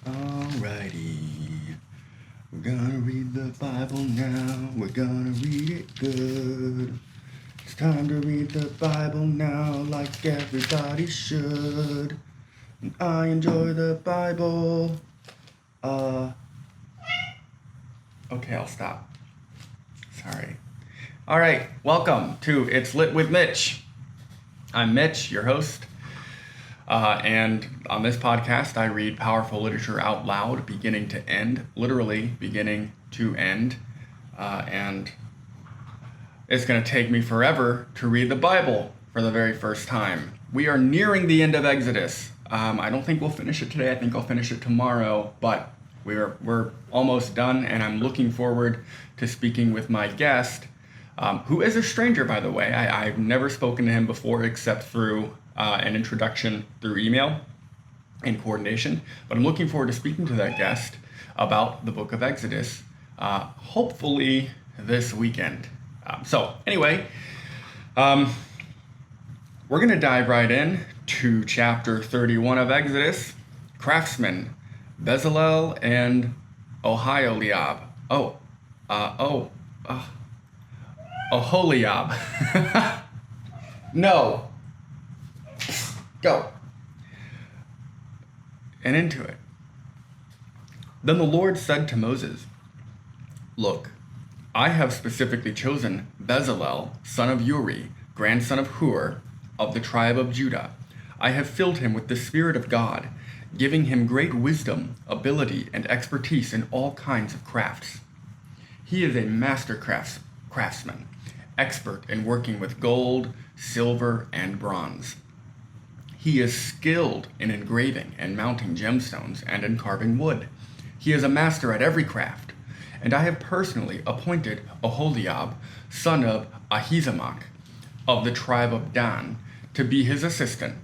Alrighty, we're gonna read the Bible now. We're gonna read it good. It's time to read the Bible now, like everybody should. And I enjoy the Bible. Okay, I'll stop. Sorry. Alright, welcome to It's Lit with Mitch. I'm Mitch, your host. And on this podcast, I read powerful literature out loud, beginning to end, literally beginning to end. And it's going to take me forever to read the Bible for the very first time. We are nearing the end of Exodus. I don't think we'll finish it today. I think I'll finish it tomorrow, but we're almost done, and I'm looking forward to speaking with my guest, who is a stranger, by the way. I've never spoken to him before except through an introduction through email and coordination, but I'm looking forward to speaking to that guest about the book of Exodus, hopefully this weekend. So anyway, we're going to dive right in to chapter 31 of Exodus, craftsmen, Bezalel and Oholiab. Oholiab. No. Go. And into it. Then the Lord said to Moses, "Look, I have specifically chosen Bezalel, son of Uri, grandson of Hur, of the tribe of Judah. I have filled him with the Spirit of God, giving him great wisdom, ability, and expertise in all kinds of crafts. He is a master craftsman, expert in working with gold, silver, and bronze. He is skilled in engraving and mounting gemstones and in carving wood. He is a master at every craft. And I have personally appointed Oholiab, son of Ahisamach, of the tribe of Dan, to be his assistant.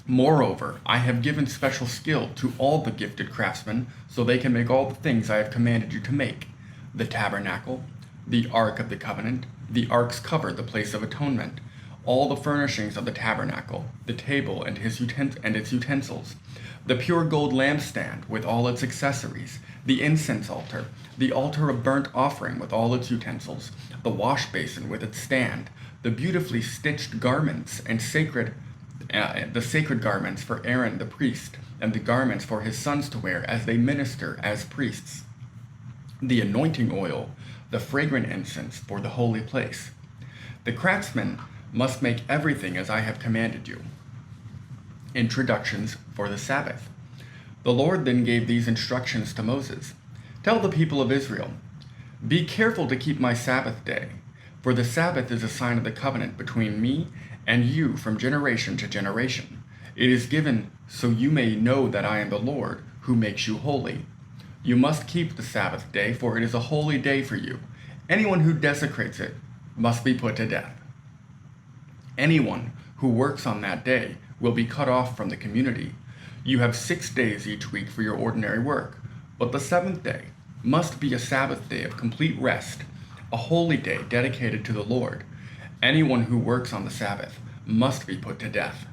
Moreover, I have given special skill to all the gifted craftsmen so they can make all the things I have commanded you to make: the tabernacle, the ark of the covenant, the ark's cover, the place of atonement, all the furnishings of the tabernacle, the table and its utensils, the pure gold lampstand with all its accessories, the incense altar, the altar of burnt offering with all its utensils, the wash basin with its stand, the beautifully stitched garments and the sacred garments for Aaron the priest, and the garments for his sons to wear as they minister as priests, the anointing oil, the fragrant incense for the holy place. The craftsmen must make everything as I have commanded you." Introductions for the Sabbath. The Lord then gave these instructions to Moses. "Tell the people of Israel, be careful to keep my Sabbath day, for the Sabbath is a sign of the covenant between me and you from generation to generation. It is given so you may know that I am the Lord who makes you holy. You must keep the Sabbath day, for it is a holy day for you. Anyone who desecrates it must be put to death. Anyone who works on that day will be cut off from the community. You have 6 days each week for your ordinary work, but the seventh day must be a Sabbath day of complete rest, a holy day dedicated to the Lord. Anyone who works on the Sabbath must be put to death.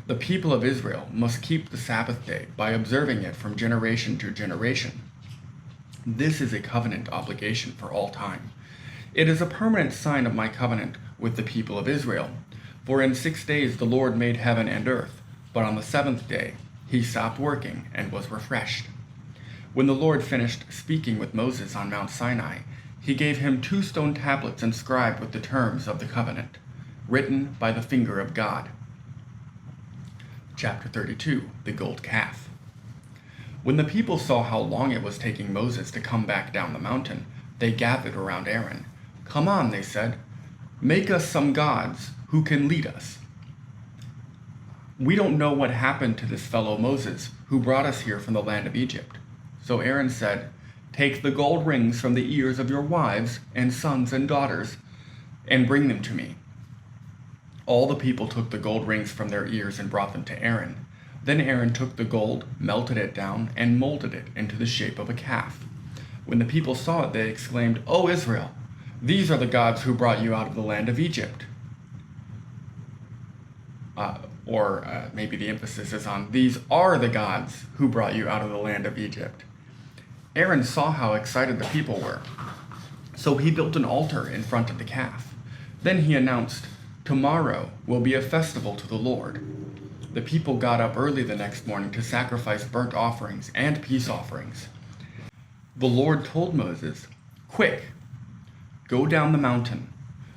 The people of Israel must keep the Sabbath day by observing it from generation to generation. This is a covenant obligation for all time. It is a permanent sign of my covenant with the people of Israel. For in 6 days the Lord made heaven and earth, but on the seventh day he stopped working and was refreshed." When the Lord finished speaking with Moses on Mount Sinai, he gave him 2 stone tablets inscribed with the terms of the covenant, written by the finger of God. Chapter 32, the gold calf. When the people saw how long it was taking Moses to come back down the mountain, they gathered around Aaron. "Come on," they said, "make us some gods who can lead us. We don't know what happened to this fellow Moses, who brought us here from the land of Egypt." So Aaron said, "Take the gold rings from the ears of your wives and sons and daughters, and bring them to me." All the people took the gold rings from their ears and brought them to Aaron. Then Aaron took the gold, melted it down, and molded it into the shape of a calf. When the people saw it, they exclaimed, "O Israel, these are the gods who brought you out of the land of Egypt." or maybe the emphasis is on, these are the gods who brought you out of the land of Egypt. Aaron saw how excited the people were, so he built an altar in front of the calf. Then he announced, "Tomorrow will be a festival to the Lord." The people got up early the next morning to sacrifice burnt offerings and peace offerings. The Lord told Moses, "Quick, go down the mountain.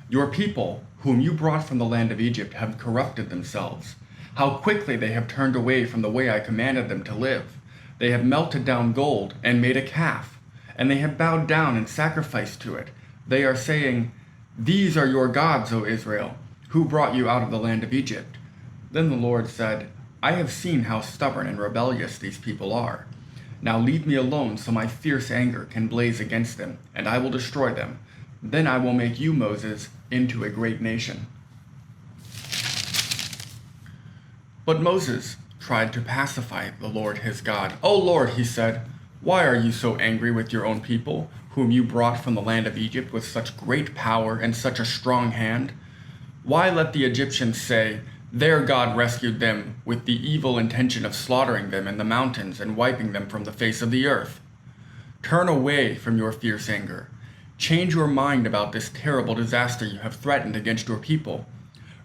Your people, whom you brought from the land of Egypt, have corrupted themselves. How quickly they have turned away from the way I commanded them to live. They have melted down gold and made a calf, and they have bowed down and sacrificed to it. They are saying, 'These are your gods, O Israel, who brought you out of the land of Egypt.'" Then the Lord said, "I have seen how stubborn and rebellious these people are. Now leave me alone so my fierce anger can blaze against them, and I will destroy them. Then I will make you, Moses, into a great nation." But Moses tried to pacify the Lord his God. "O Lord," he said, "why are you so angry with your own people, whom you brought from the land of Egypt with such great power and such a strong hand? Why let the Egyptians say, 'Their God rescued them with the evil intention of slaughtering them in the mountains and wiping them from the face of the earth?' Turn away from your fierce anger. Change your mind about this terrible disaster you have threatened against your people.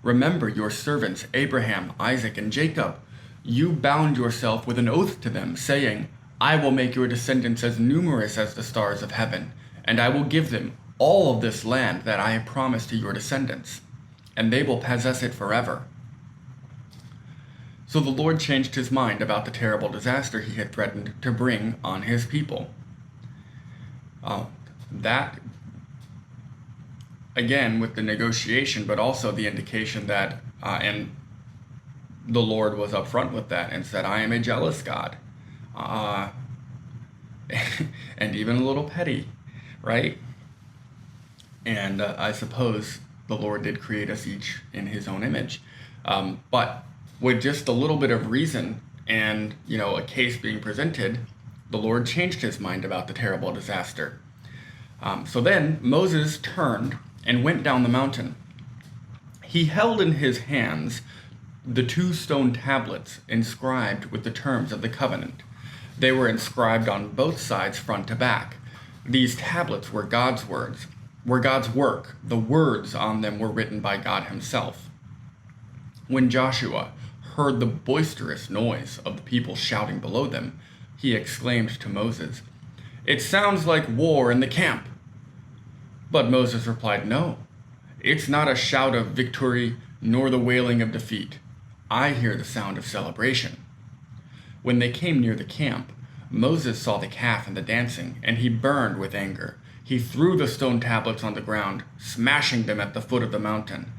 Remember your servants Abraham, Isaac, and Jacob. You bound yourself with an oath to them, saying, 'I will make your descendants as numerous as the stars of heaven, and I will give them all of this land that I have promised to your descendants, and they will possess it forever.'" So the Lord changed his mind about the terrible disaster he had threatened to bring on his people. That, again, with the negotiation, but also the indication that, and the Lord was upfront with that and said, "I am a jealous God," and even a little petty, right? And I suppose the Lord did create us each in his own image. But with just a little bit of reason and, a case being presented, the Lord changed his mind about the terrible disaster. So then Moses turned and went down the mountain. He held in his hands the 2 stone tablets inscribed with the terms of the covenant. They were inscribed on both sides, front to back. These tablets were God's words, were God's work. The words on them were written by God himself. When Joshua heard the boisterous noise of the people shouting below them, he exclaimed to Moses, "It sounds like war in the camp." But Moses replied, "No, it's not a shout of victory nor the wailing of defeat. I hear the sound of celebration." When they came near the camp, Moses saw the calf and the dancing, and he burned with anger. He threw the stone tablets on the ground, smashing them at the foot of the mountain.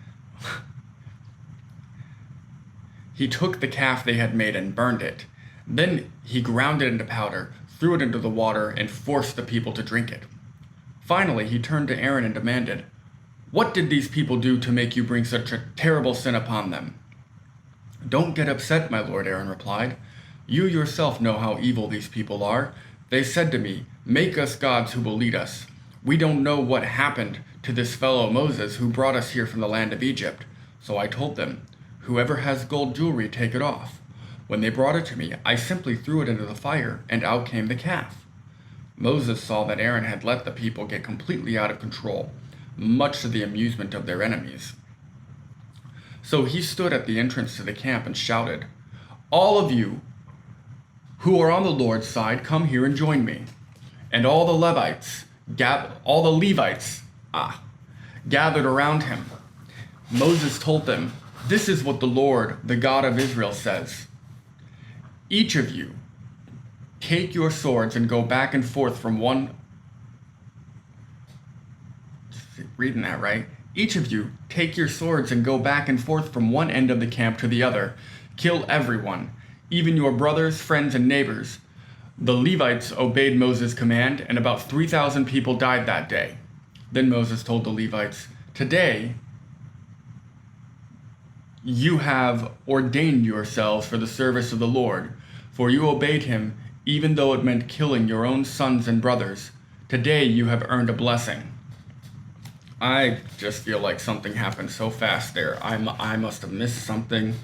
He took the calf they had made and burned it. Then he ground it into powder, threw it into the water, and forced the people to drink it. Finally, he turned to Aaron and demanded, "What did these people do to make you bring such a terrible sin upon them?" "Don't get upset, my lord," Aaron replied. "You yourself know how evil these people are. They said to me, 'Make us gods who will lead us.' We don't know what happened to this fellow Moses who brought us here from the land of Egypt. So I told them, 'Whoever has gold jewelry, take it off.' When they brought it to me, I simply threw it into the fire, and out came the calf." Moses saw that Aaron had let the people get completely out of control, much to the amusement of their enemies. So he stood at the entrance to the camp and shouted, "All of you who are on the Lord's side, come here and join me." And all the Levites gathered around him. Moses told them, "This is what the Lord, the God of Israel, says. Each of you take your swords and go back and forth from one..." Reading that right? "Each of you take your swords and go back and forth from one end of the camp to the other. Kill everyone, even your brothers, friends, and neighbors." The Levites obeyed Moses' command, and about 3,000 people died that day. Then Moses told the Levites, "Today you have ordained yourselves for the service of the Lord, for you obeyed him, even though it meant killing your own sons and brothers. Today you have earned a blessing." I just feel like something happened so fast there. I must have missed something.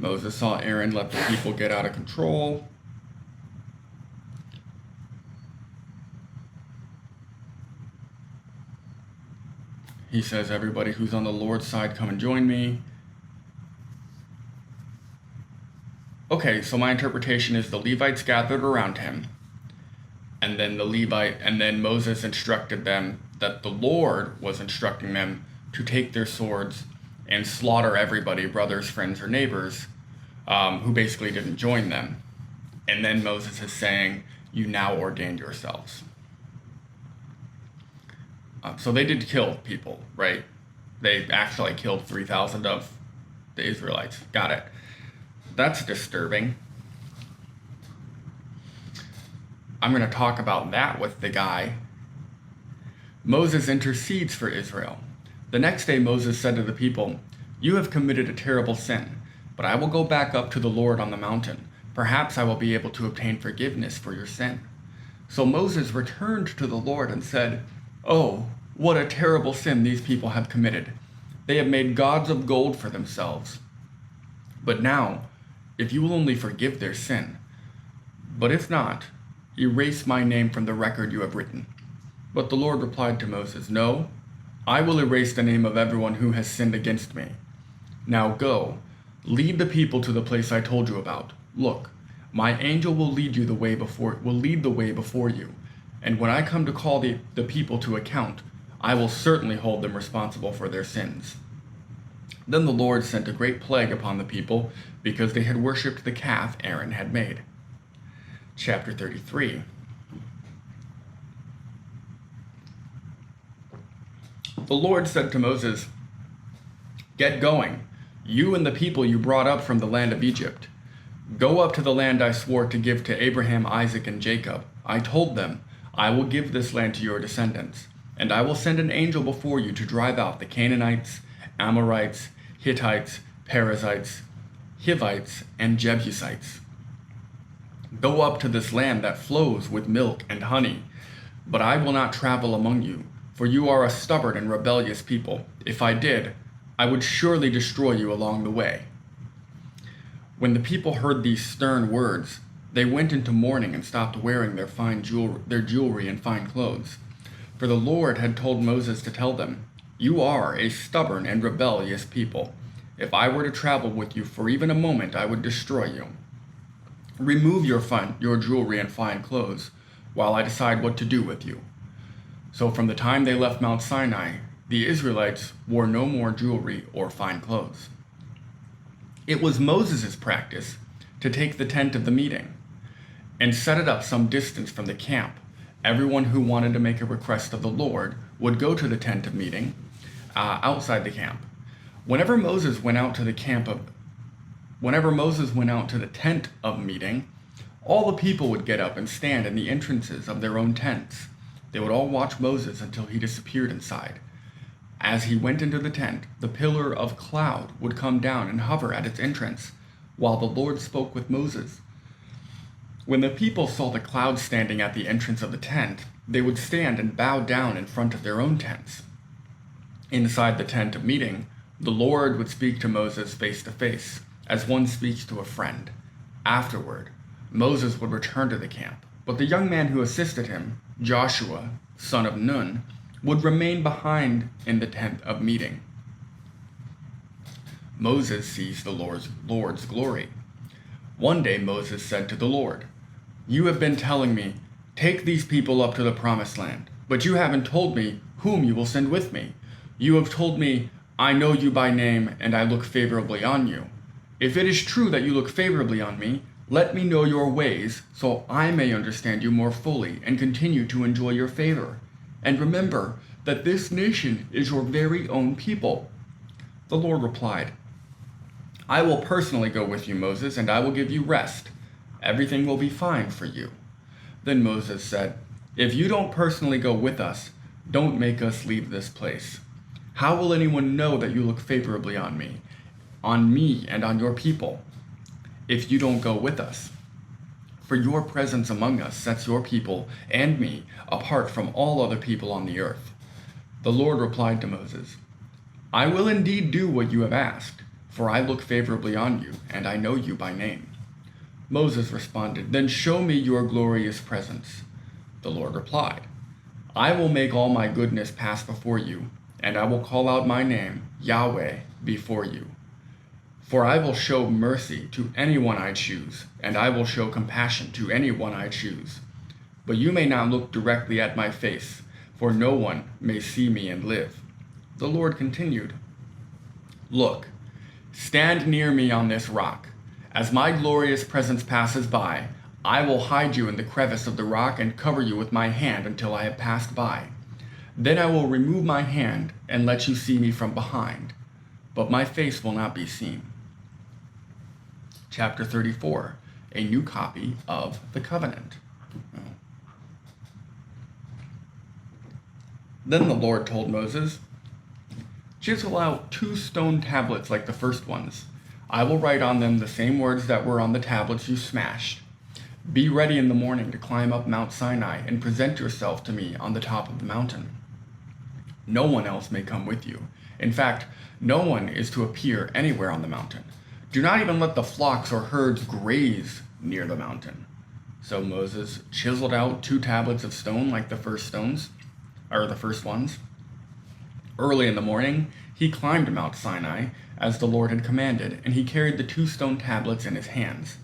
Moses saw Aaron let the people get out of control. He says, everybody who's on the Lord's side, come and join me. Okay, so my interpretation is the Levites gathered around him, and then Moses instructed them that the Lord was instructing them to take their swords and slaughter everybody, brothers, friends, or neighbors, who basically didn't join them. And then Moses is saying, you now ordained yourselves. So they did kill people, right? They actually killed 3,000 of the Israelites. Got it. That's disturbing. I'm going to talk about that with the guy. Moses intercedes for Israel. The next day Moses said to the people, you have committed a terrible sin, but I will go back up to the Lord on the mountain. Perhaps I will be able to obtain forgiveness for your sin. So Moses returned to the Lord and said, oh, what a terrible sin these people have committed. They have made gods of gold for themselves. But now, if you will only forgive their sin, but if not, erase my name from the record you have written. But the Lord replied to Moses, no, I will erase the name of everyone who has sinned against me. Now go, lead the people to the place I told you about. Look, my angel will lead the way before you, and when I come to call the people to account, I will certainly hold them responsible for their sins. Then the Lord sent a great plague upon the people because they had worshipped the calf Aaron had made. Chapter 33. The Lord said to Moses, get going, you and the people you brought up from the land of Egypt. Go up to the land I swore to give to Abraham, Isaac, and Jacob. I told them, I will give this land to your descendants, and I will send an angel before you to drive out the Canaanites, Amorites, Hittites, Perizzites, Hivites, and Jebusites. Go up to this land that flows with milk and honey, but I will not travel among you, for you are a stubborn and rebellious people. If I did, I would surely destroy you along the way. When the people heard these stern words, they went into mourning and stopped wearing their jewelry and fine clothes. For the Lord had told Moses to tell them, you are a stubborn and rebellious people. If I were to travel with you for even a moment, I would destroy you. Remove your jewelry and fine clothes, while I decide what to do with you. So from the time they left Mount Sinai, the Israelites wore no more jewelry or fine clothes. It was Moses' practice to take the tent of the meeting and set it up some distance from the camp. Everyone who wanted to make a request of the Lord would go to the tent of meeting outside the camp. Whenever Moses went out to the tent of meeting, all the people would get up and stand in the entrances of their own tents. They would all watch Moses until he disappeared inside. As he went into the tent, the pillar of cloud would come down and hover at its entrance, while the Lord spoke with Moses. When the people saw the cloud standing at the entrance of the tent, they would stand and bow down in front of their own tents. Inside the tent of meeting, the Lord would speak to Moses face to face, as one speaks to a friend. Afterward, Moses would return to the camp, but the young man who assisted him, Joshua, son of Nun, would remain behind in the tent of meeting. Moses sees the Lord's glory. One day Moses said to the Lord, you have been telling me, take these people up to the promised land, but you haven't told me whom you will send with me. You have told me, I know you by name, and I look favorably on you. If it is true that you look favorably on me, let me know your ways, so I may understand you more fully and continue to enjoy your favor. And remember that this nation is your very own people. The Lord replied, I will personally go with you, Moses, and I will give you rest. Everything will be fine for you. Then Moses said, if you don't personally go with us, don't make us leave this place. How will anyone know that you look favorably on me and on your people, if you don't go with us? For your presence among us sets your people and me apart from all other people on the earth. The Lord replied to Moses, I will indeed do what you have asked, for I look favorably on you, and I know you by name." Moses responded, "Then show me your glorious presence." The Lord replied, "I will make all my goodness pass before you, and I will call out my name, Yahweh, before you. For I will show mercy to anyone I choose, and I will show compassion to anyone I choose. But you may not look directly at my face, for no one may see me and live." The Lord continued, "Look, stand near me on this rock. As my glorious presence passes by, I will hide you in the crevice of the rock and cover you with my hand until I have passed by. Then I will remove my hand and let you see me from behind, but my face will not be seen." Chapter 34, a new copy of the covenant. Then the Lord told Moses, "Chisel out 2 stone tablets like the first ones. I will write on them the same words that were on the tablets you smashed. Be ready in the morning to climb up Mount Sinai and present yourself to me on the top of the mountain. No one else may come with you. In fact, no one is to appear anywhere on the mountain. Do not even let the flocks or herds graze near the mountain." So Moses chiseled out 2 tablets of stone like the first ones. Early in the morning, he climbed Mount Sinai, as the Lord had commanded, and he carried the 2 stone tablets in his hands.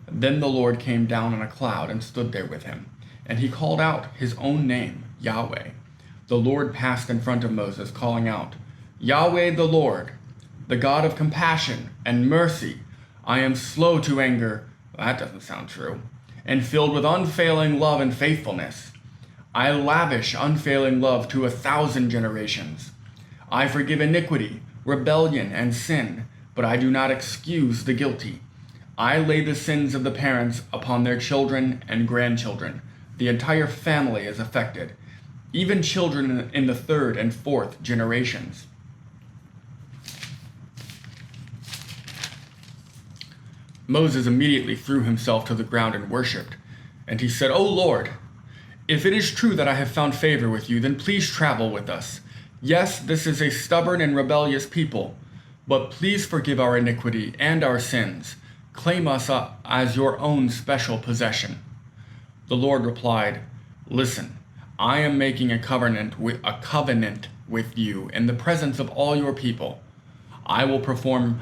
Then the Lord came down on a cloud and stood there with him, and he called out his own name, Yahweh. The Lord passed in front of Moses, calling out, "Yahweh the Lord, the God of compassion and mercy. I am slow to anger," that doesn't sound true, "and filled with unfailing love and faithfulness. I lavish unfailing love to 1,000 generations. I forgive iniquity, rebellion, and sin, but I do not excuse the guilty. I lay the sins of the parents upon their children and grandchildren. The entire family is affected, even children in the 3rd and 4th generations." Moses immediately threw himself to the ground and worshipped, and he said, "O Lord, if it is true that I have found favor with you, then please travel with us. Yes, this is a stubborn and rebellious people, but please forgive our iniquity and our sins. Claim us up as your own special possession." The Lord replied, "Listen, I am making a covenant with you in the presence of all your people. I will perform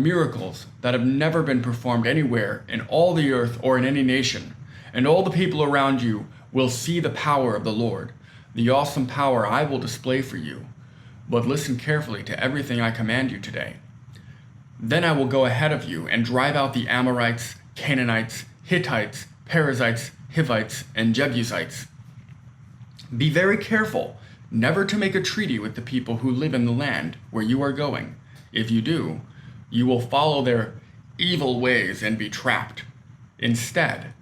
miracles that have never been performed anywhere in all the earth or in any nation, and all the people around you will see the power of the Lord, the awesome power I will display for you. But listen carefully to everything I command you today. Then I will go ahead of you and drive out the Amorites, Canaanites, Hittites, Perizzites, Hivites, and Jebusites. Be very careful never to make a treaty with the people who live in the land where you are going. If you do, you will follow their evil ways and be trapped. Instead,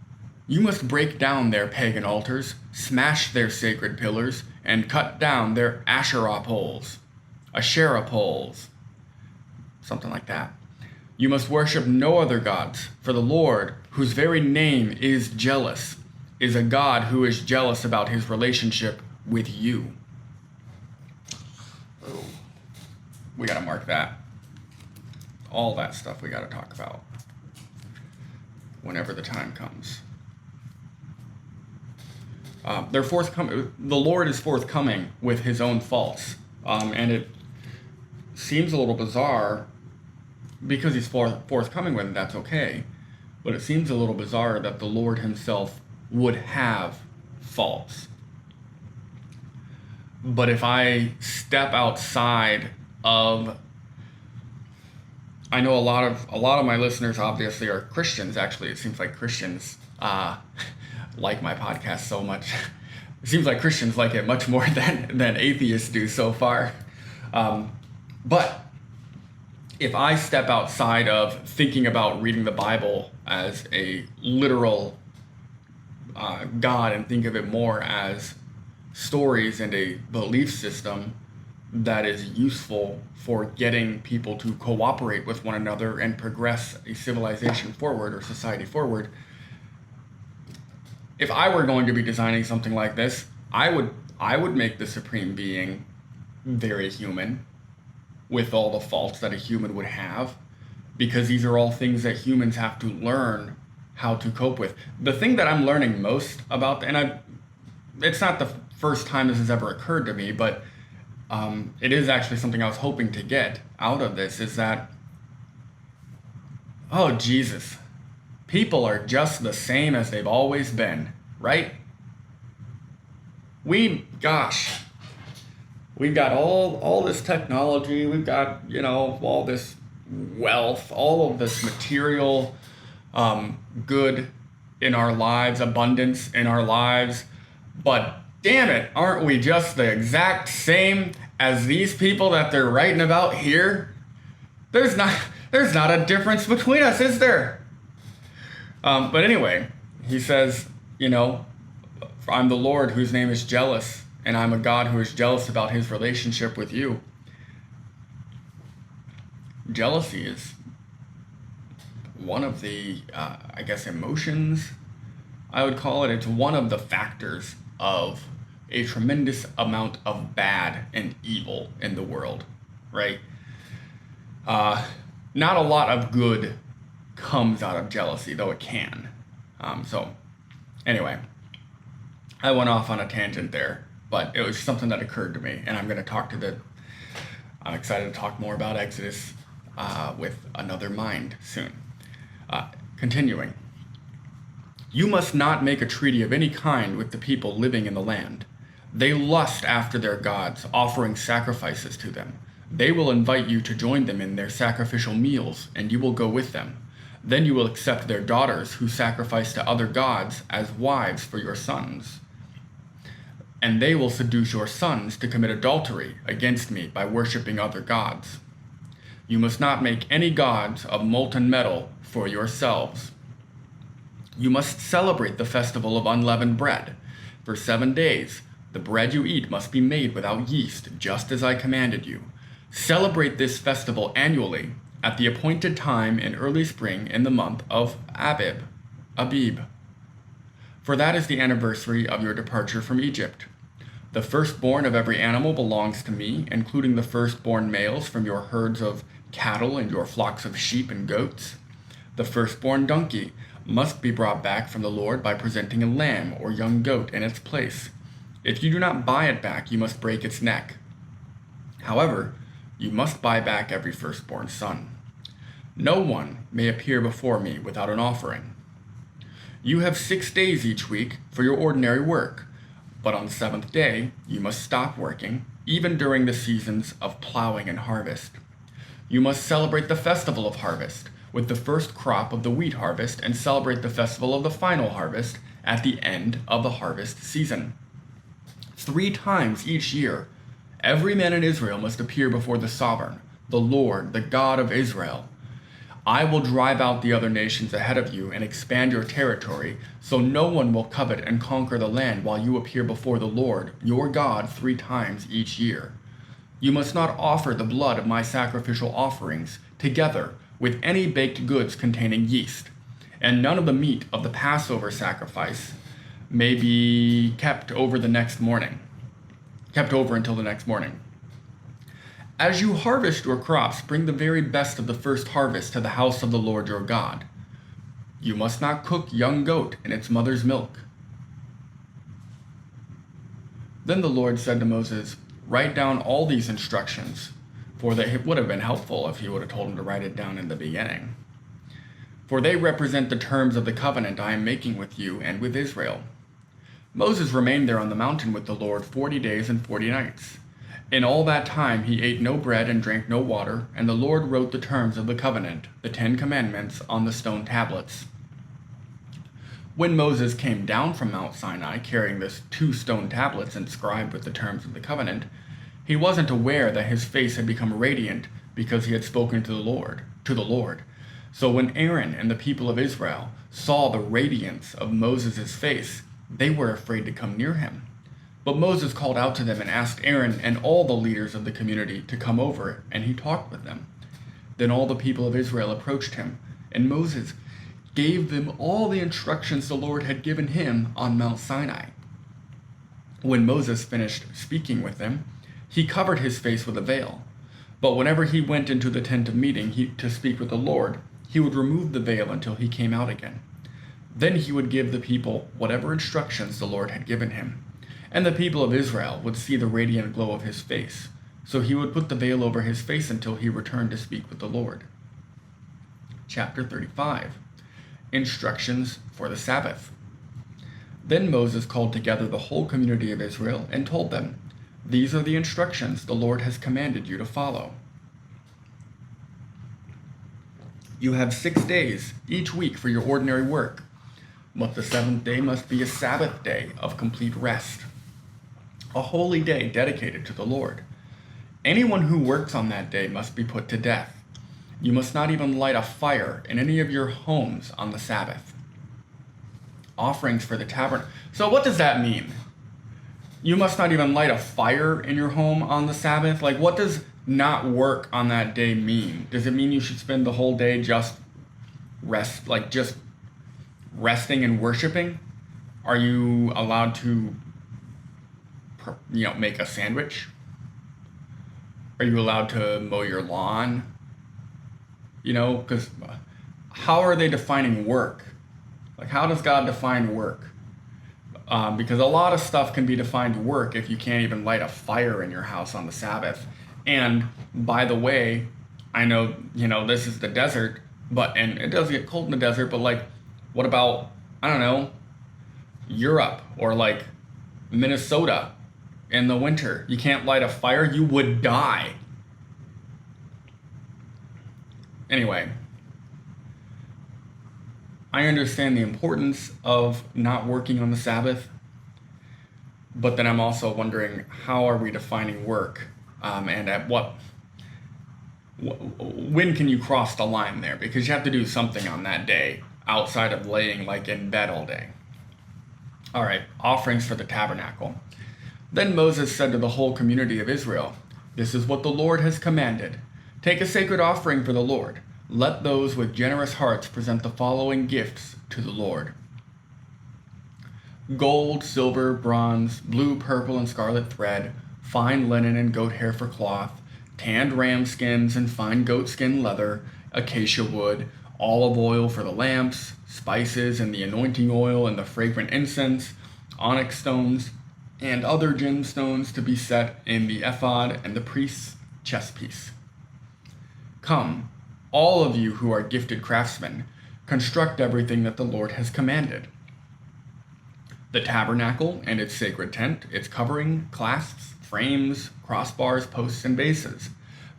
you must break down their pagan altars, smash their sacred pillars, and cut down their Asherah poles, something like that. You must worship no other gods, for the Lord, whose very name is jealous, is a God who is jealous about his relationship with you." Oh, we gotta mark that. All that stuff we gotta talk about whenever the time comes. The Lord is forthcoming with his own faults, and it seems a little bizarre because he's forthcoming with it. That's okay, but it seems a little bizarre that the Lord himself would have faults. But if I step outside of, I know a lot of my listeners obviously are Christians. Actually, it seems like Christians like my podcast so much. It seems like Christians like it much more than atheists do so far. But if I step outside of thinking about reading the Bible as a literal God and think of it more as stories and a belief system that is useful for getting people to cooperate with one another and progress a civilization forward or society forward, if I were going to be designing something like this, I would make the supreme being very human. with all the faults that a human would have, because these are all things that humans have to learn how to cope with. The thing that I'm learning most about, and it's not the first time this has ever occurred to me, but it is actually something I was hoping to get out of this, is that, oh Jesus, people are just the same as they've always been, right? We've got all this technology, we've got, all this wealth, all of this material good in our lives, abundance in our lives, but damn it, aren't we just the exact same as these people that they're writing about here? There's not a difference between us, is there? But anyway, he says, I'm the Lord whose name is jealous, and I'm a God who is jealous about his relationship with you. Jealousy is one of the, emotions, I would call it. It's one of the factors of a tremendous amount of bad and evil in the world, right? Not a lot of good comes out of jealousy, though it can. So, anyway, I went off on a tangent there, but it was something that occurred to me, and I'm excited to talk more about Exodus with another mind soon. Continuing. You must not make a treaty of any kind with the people living in the land. They lust after their gods, offering sacrifices to them. They will invite you to join them in their sacrificial meals, and you will go with them. Then you will accept their daughters who sacrifice to other gods as wives for your sons. And they will seduce your sons to commit adultery against me by worshiping other gods. You must not make any gods of molten metal for yourselves. You must celebrate the festival of unleavened bread. For 7 days, the bread you eat must be made without yeast, just as I commanded you. Celebrate this festival annually at the appointed time in early spring in the month of Abib. For that is the anniversary of your departure from Egypt. The firstborn of every animal belongs to me, including the firstborn males from your herds of cattle and your flocks of sheep and goats. The firstborn donkey must be brought back from the Lord by presenting a lamb or young goat in its place. If you do not buy it back, you must break its neck. However, you must buy back every firstborn son. No one may appear before me without an offering. You have 6 days each week for your ordinary work, but on the 7th day you must stop working, even during the seasons of plowing and harvest. You must celebrate the festival of harvest with the first crop of the wheat harvest, and celebrate the festival of the final harvest at the end of the harvest season. 3 times each year, every man in Israel must appear before the sovereign, the Lord, the God of Israel. I will drive out the other nations ahead of you and expand your territory, so no one will covet and conquer the land while you appear before the Lord, your God, 3 times each year. You must not offer the blood of my sacrificial offerings together with any baked goods containing yeast, and none of the meat of the Passover sacrifice may be kept over until the next morning. As you harvest your crops, bring the very best of the first harvest to the house of the Lord your God. You must not cook young goat in its mother's milk. Then the Lord said to Moses, write down all these instructions, for it would have been helpful if he would have told him to write it down in the beginning. For they represent the terms of the covenant I am making with you and with Israel. Moses remained there on the mountain with the Lord 40 days and 40 nights. In all that time he ate no bread and drank no water, and the Lord wrote the terms of the covenant, the 10 Commandments, on the stone tablets. When Moses came down from Mount Sinai carrying the 2 stone tablets inscribed with the terms of the covenant, he wasn't aware that his face had become radiant because he had spoken to the Lord. So when Aaron and the people of Israel saw the radiance of Moses' face, they were afraid to come near him. But Moses called out to them and asked Aaron and all the leaders of the community to come over, and he talked with them. Then all the people of Israel approached him, and Moses gave them all the instructions the Lord had given him on Mount Sinai. When Moses finished speaking with them, he covered his face with a veil. But whenever he went into the tent of meeting to speak with the Lord, he would remove the veil until he came out again. Then he would give the people whatever instructions the Lord had given him, and the people of Israel would see the radiant glow of his face. So he would put the veil over his face until he returned to speak with the Lord. Chapter 35. Instructions for the Sabbath. Then Moses called together the whole community of Israel and told them, "These are the instructions the Lord has commanded you to follow. You have 6 days each week for your ordinary work, but the seventh day must be a Sabbath day of complete rest, a holy day dedicated to the Lord. Anyone who works on that day must be put to death. You must not even light a fire in any of your homes on the Sabbath." Offerings for the tabernacle. So what does that mean? You must not even light a fire in your home on the Sabbath? Like, what does not work on that day mean? Does it mean you should spend the whole day just resting and worshiping? Are you allowed to, make a sandwich? Are you allowed to mow your lawn? Because how are they defining work? Like, how does God define work? Because a lot of stuff can be defined work if you can't even light a fire in your house on the Sabbath. And by the way, I know, this is the desert, and it does get cold in the desert, but like, what about, I don't know, Europe or like Minnesota in the winter? You can't light a fire, you would die. Anyway, I understand the importance of not working on the Sabbath, but then I'm also wondering, how are we defining work? And at when can you cross the line there? Because you have to do something on that day outside of laying like in bed all day. All right, offerings for the tabernacle. Then Moses said to the whole community of Israel, "This is what the Lord has commanded. Take a sacred offering for the Lord. Let those with generous hearts present the following gifts to the Lord: gold, silver, bronze, blue, purple, and scarlet thread, fine linen and goat hair for cloth, tanned ram skins and fine goat skin leather, acacia wood, olive oil for the lamps, spices and the anointing oil and the fragrant incense, onyx stones, and other gemstones to be set in the ephod and the priest's chestpiece. Come, all of you who are gifted craftsmen, construct everything that the Lord has commanded: the tabernacle and its sacred tent, its covering, clasps, frames, crossbars, posts, and bases,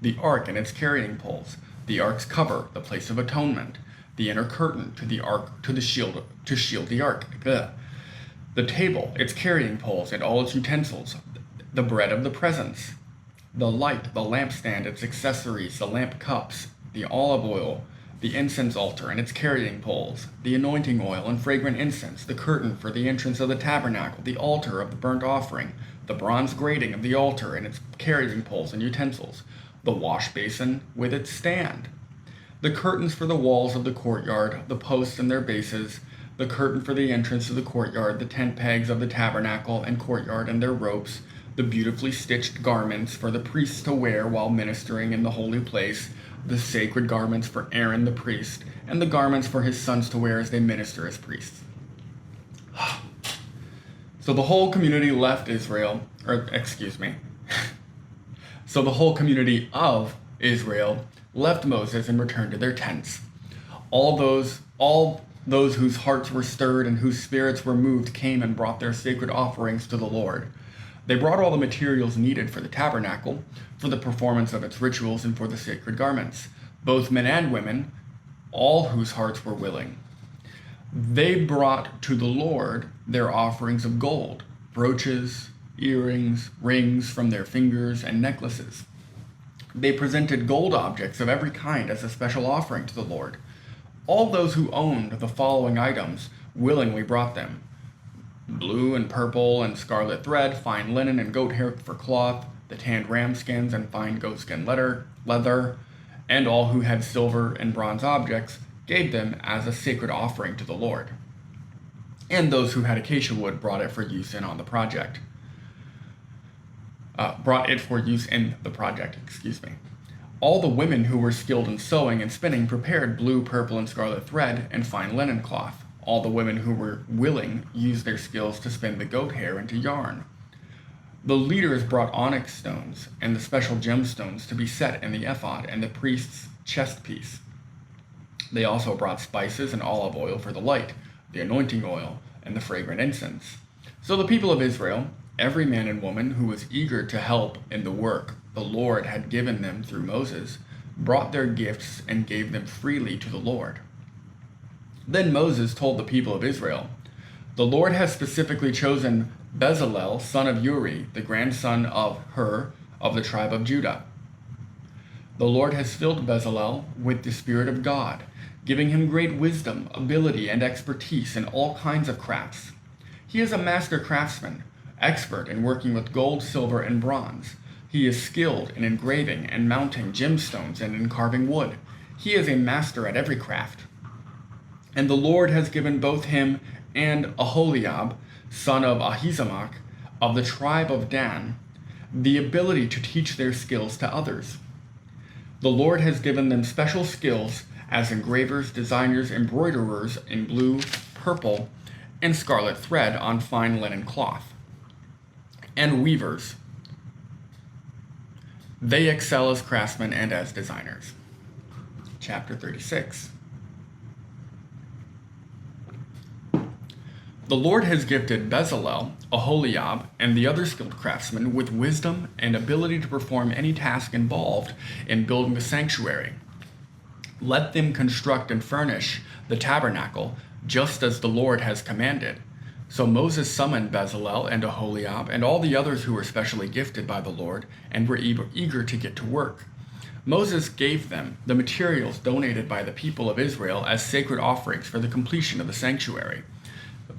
the ark and its carrying poles, the ark's cover, the place of atonement, the inner curtain to the ark, to shield the ark, the table, its carrying poles, and all its utensils, the bread of the presence, the light, the lampstand, its accessories, the lamp cups, the olive oil, the incense altar and its carrying poles, the anointing oil and fragrant incense, the curtain for the entrance of the tabernacle, the altar of the burnt offering, the bronze grating of the altar and its carrying poles and utensils, the wash basin with its stand, the curtains for the walls of the courtyard, the posts and their bases, the curtain for the entrance of the courtyard, the tent pegs of the tabernacle and courtyard and their ropes, the beautifully stitched garments for the priests to wear while ministering in the holy place, the sacred garments for Aaron the priest, and the garments for his sons to wear as they minister as priests. So the whole community left Israel, So the whole community of Israel left Moses and returned to their tents. All those whose hearts were stirred and whose spirits were moved came and brought their sacred offerings to the Lord. They brought all the materials needed for the tabernacle, for the performance of its rituals, and for the sacred garments, both men and women, all whose hearts were willing. They brought to the Lord their offerings of gold, brooches, earrings, rings from their fingers, and necklaces. They presented gold objects of every kind as a special offering to the Lord. All those who owned the following items willingly brought them: blue and purple and scarlet thread, fine linen and goat hair for cloth, the tanned ram skins and fine goat skin leather, and all who had silver and bronze objects gave them as a sacred offering to the Lord. And those who had acacia wood brought it for use in the project. All the women who were skilled in sewing and spinning prepared blue, purple, and scarlet thread and fine linen cloth. All the women who were willing used their skills to spin the goat hair into yarn. The leaders brought onyx stones and the special gemstones to be set in the ephod and the priest's chest piece. They also brought spices and olive oil for the light, the anointing oil, and the fragrant incense. So the people of Israel, every man and woman who was eager to help in the work the Lord had given them through Moses, brought their gifts and gave them freely to the Lord. Then Moses told the people of Israel, "The Lord has specifically chosen Bezalel, son of Uri, the grandson of Hur, of the tribe of Judah. The Lord has filled Bezalel with the Spirit of God, giving him great wisdom, ability, and expertise in all kinds of crafts. He is a master craftsman, expert in working with gold, silver, and bronze. He is skilled in engraving and mounting gemstones and in carving wood. He is a master at every craft. And the Lord has given both him and Aholiab, son of Ahisamach, of the tribe of Dan, the ability to teach their skills to others. The Lord has given them special skills as engravers, designers, embroiderers in blue, purple, and scarlet thread on fine linen cloth, and weavers. They excel as craftsmen and as designers." Chapter 36. The Lord has gifted Bezalel, Aholiab, and the other skilled craftsmen with wisdom and ability to perform any task involved in building the sanctuary. Let them construct and furnish the tabernacle, just as the Lord has commanded. So Moses summoned Bezalel and Aholiab and all the others who were specially gifted by the Lord and were eager to get to work. Moses gave them the materials donated by the people of Israel as sacred offerings for the completion of the sanctuary.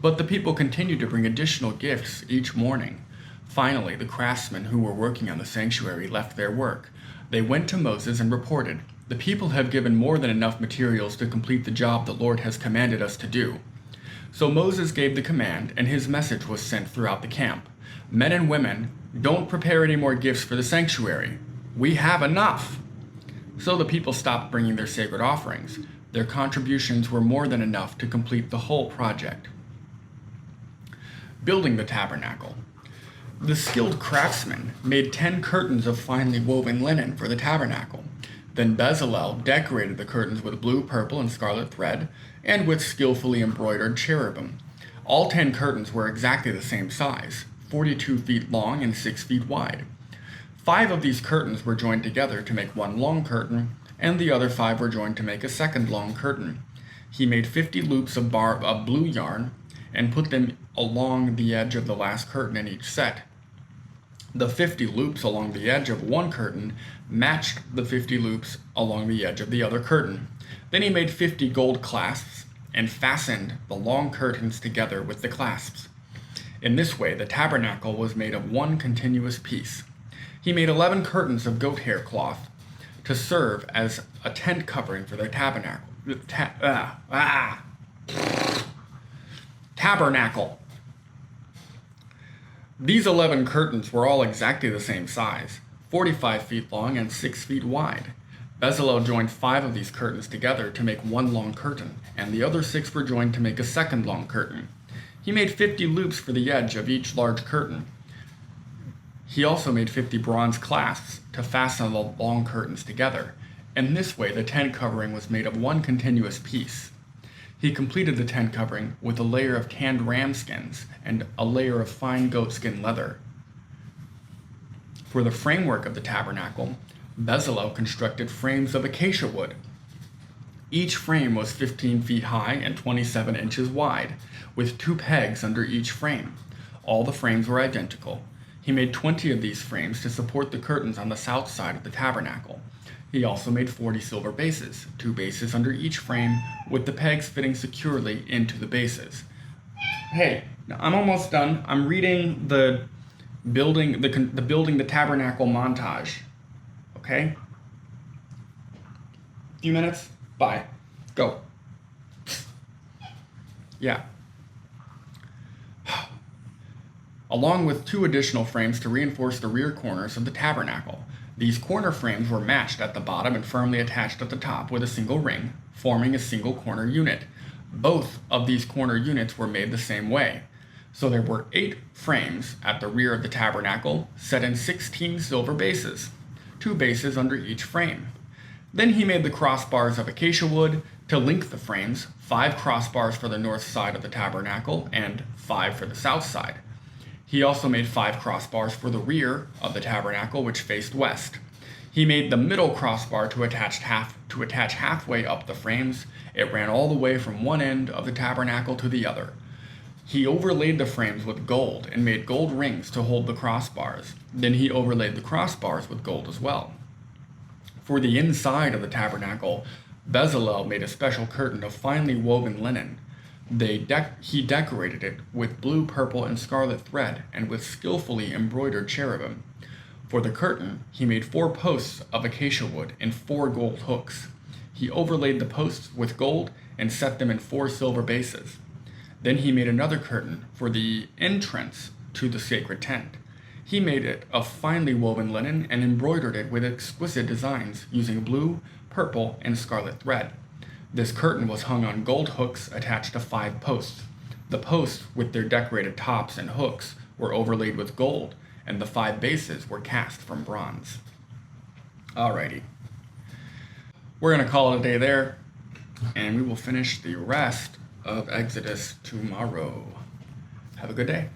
But the people continued to bring additional gifts each morning. Finally, the craftsmen who were working on the sanctuary left their work. They went to Moses and reported, "The people have given more than enough materials to complete the job the Lord has commanded us to do." So Moses gave the command, and his message was sent throughout the camp. "Men and women, don't prepare any more gifts for the sanctuary. We have enough." So the people stopped bringing their sacred offerings. Their contributions were more than enough to complete the whole project. Building the tabernacle. The skilled craftsmen made 10 curtains of finely woven linen for the tabernacle. Then Bezalel decorated the curtains with blue, purple, and scarlet thread, and with skillfully embroidered cherubim. All 10 curtains were exactly the same size, 42 feet long and 6 feet wide. 5 of these curtains were joined together to make one long curtain, and the other 5 were joined to make a second long curtain. He made 50 loops of blue yarn and put them along the edge of the last curtain in each set. The 50 loops along the edge of one curtain matched the 50 loops along the edge of the other curtain. Then he made 50 gold clasps and fastened the long curtains together with the clasps. In this way, the tabernacle was made of one continuous piece. He made 11 curtains of goat hair cloth to serve as a tent covering for their tabernacle. Tabernacle. These 11 curtains were all exactly the same size, 45 feet long and 6 feet wide. Bezalel joined 5 of these curtains together to make one long curtain, and the other 6 were joined to make a second long curtain. He made 50 loops for the edge of each large curtain. He also made 50 bronze clasps to fasten the long curtains together. In this way, the tent covering was made of one continuous piece. He completed the tent covering with a layer of tanned ram skins and a layer of fine goatskin leather. For the framework of the tabernacle, Bezalel constructed frames of acacia wood. Each frame was 15 feet high and 27 inches wide, with 2 pegs under each frame. All the frames were identical. He made 20 of these frames to support the curtains on the south side of the tabernacle. He also made 40 silver bases, 2 bases under each frame, with the pegs fitting securely into the bases. Hey, I'm almost done. I'm reading the building the tabernacle montage. Okay? Few minutes. Bye. Go. Yeah. Along with 2 additional frames to reinforce the rear corners of the tabernacle. These corner frames were matched at the bottom and firmly attached at the top with a single ring, forming a single corner unit. Both of these corner units were made the same way. So there were 8 frames at the rear of the tabernacle, set in 16 silver bases, 2 bases under each frame. Then he made the crossbars of acacia wood to link the frames, 5 crossbars for the north side of the tabernacle and 5 for the south side. He also made 5 crossbars for the rear of the tabernacle, which faced west. He made the middle crossbar to attach halfway up the frames. It ran all the way from one end of the tabernacle to the other. He overlaid the frames with gold and made gold rings to hold the crossbars. Then he overlaid the crossbars with gold as well. For the inside of the tabernacle, Bezalel made a special curtain of finely woven linen. He decorated it with blue, purple, and scarlet thread, and with skillfully embroidered cherubim. For the curtain, he made 4 posts of acacia wood and 4 gold hooks. He overlaid the posts with gold and set them in 4 silver bases. Then he made another curtain for the entrance to the sacred tent. He made it of finely woven linen and embroidered it with exquisite designs using blue, purple, and scarlet thread. This curtain was hung on gold hooks attached to 5 posts. The posts, with their decorated tops and hooks, were overlaid with gold, and the 5 bases were cast from bronze. Alrighty. We're going to call it a day there, and we will finish the rest of Exodus tomorrow. Have a good day.